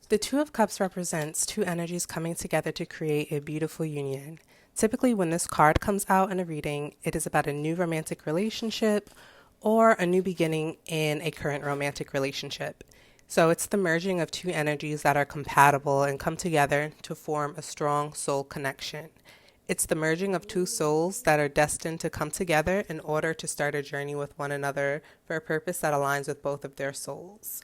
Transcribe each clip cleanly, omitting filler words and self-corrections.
The Two of Cups represents two energies coming together to create a beautiful union. Typically, when this card comes out in a reading, it is about a new romantic relationship or a new beginning in a current romantic relationship. So it's the merging of two energies that are compatible and come together to form a strong soul connection. It's the merging of two souls that are destined to come together in order to start a journey with one another for a purpose that aligns with both of their souls.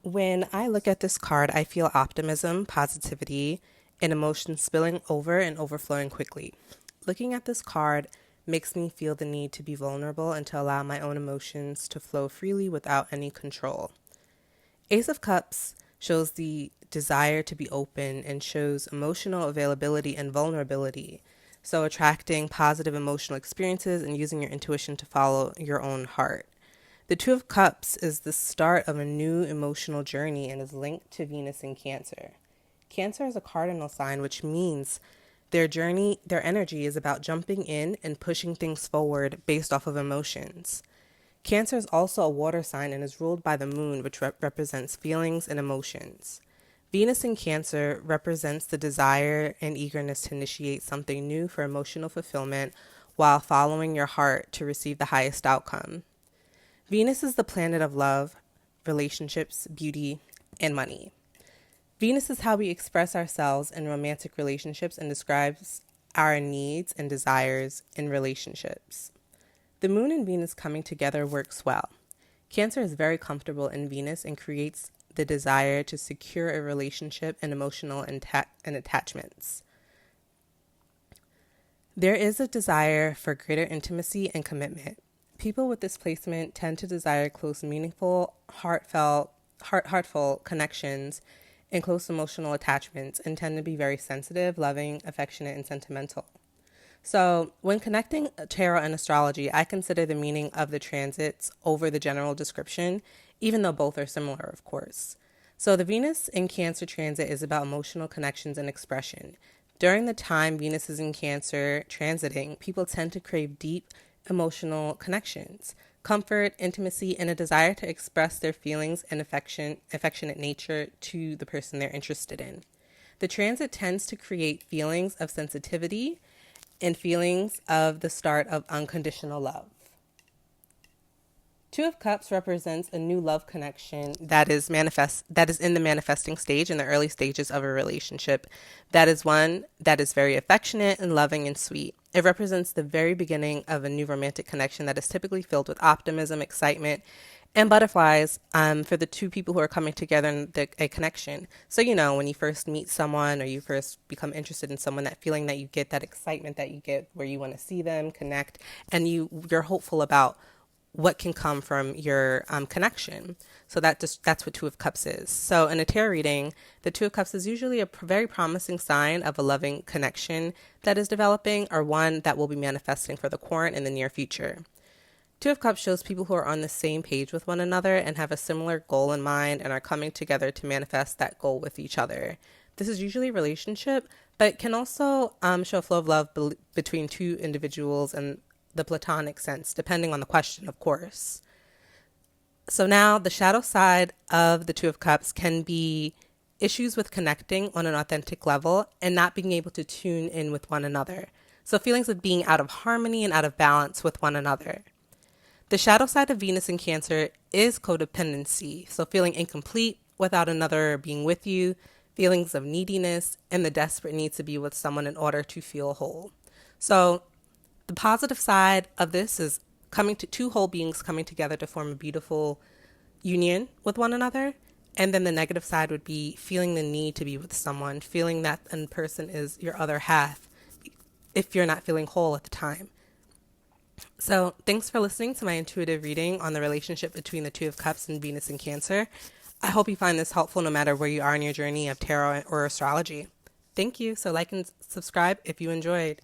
When I look at this card, I feel optimism, positivity, and emotion spilling over and overflowing quickly. Looking at this card makes me feel the need to be vulnerable and to allow my own emotions to flow freely without any control. Ace of Cups shows the desire to be open and shows emotional availability and vulnerability. So, attracting positive emotional experiences and using your intuition to follow your own heart. The Two of Cups is the start of a new emotional journey and is linked to Venus in Cancer. Cancer is a cardinal sign, which means their energy is about jumping in and pushing things forward based off of emotions. Cancer is also a water sign and is ruled by the moon, which represents feelings and emotions. Venus in Cancer represents the desire and eagerness to initiate something new for emotional fulfillment while following your heart to receive the highest outcome. Venus is the planet of love, relationships, beauty, and money. Venus is how we express ourselves in romantic relationships and describes our needs and desires in relationships. The moon and Venus coming together works well. Cancer is very comfortable in Venus and creates the desire to secure a relationship and emotional and attachments. There is a desire for greater intimacy and commitment. People with this placement tend to desire close, meaningful, heartful connections and close emotional attachments and tend to be very sensitive, loving, affectionate, and sentimental. So, when connecting tarot and astrology, I consider the meaning of the transits over the general description, even though both are similar, of course. So, the Venus in Cancer transit is about emotional connections and expression. During the time Venus is in Cancer transiting, people tend to crave deep emotional connections, comfort, intimacy, and a desire to express their feelings and affectionate nature to the person they're interested in. The transit tends to create feelings of sensitivity and feelings of the start of unconditional love. Two of Cups represents a new love connection that is in the manifesting stage, in the early stages of a relationship. That is one that is very affectionate and loving and sweet. It represents the very beginning of a new romantic connection that is typically filled with optimism, excitement, and butterflies for the two people who are coming together in a connection. So, when you first meet someone or you first become interested in someone, that feeling that you get, that excitement that you get where you want to see them, connect, and you're hopeful about what can come from your connection. So that's what Two of Cups is. So in a tarot reading, the Two of Cups is usually a very promising sign of a loving connection that is developing or one that will be manifesting for the current and the near future. Two of Cups shows people who are on the same page with one another and have a similar goal in mind and are coming together to manifest that goal with each other. This is usually a relationship, but can also show a flow of love between two individuals and the platonic sense, depending on the question, of course. So now the shadow side of the Two of Cups can be issues with connecting on an authentic level and not being able to tune in with one another. So feelings of being out of harmony and out of balance with one another. The shadow side of Venus in Cancer is codependency. So feeling incomplete without another being with you, feelings of neediness, and the desperate need to be with someone in order to feel whole. So the positive side of this is coming to two whole beings coming together to form a beautiful union with one another. And then the negative side would be feeling the need to be with someone, feeling that a person is your other half if you're not feeling whole at the time. So thanks for listening to my intuitive reading on the relationship between the Two of Cups and Venus in Cancer. I hope you find this helpful no matter where you are in your journey of tarot or astrology. Thank you. So like and subscribe if you enjoyed.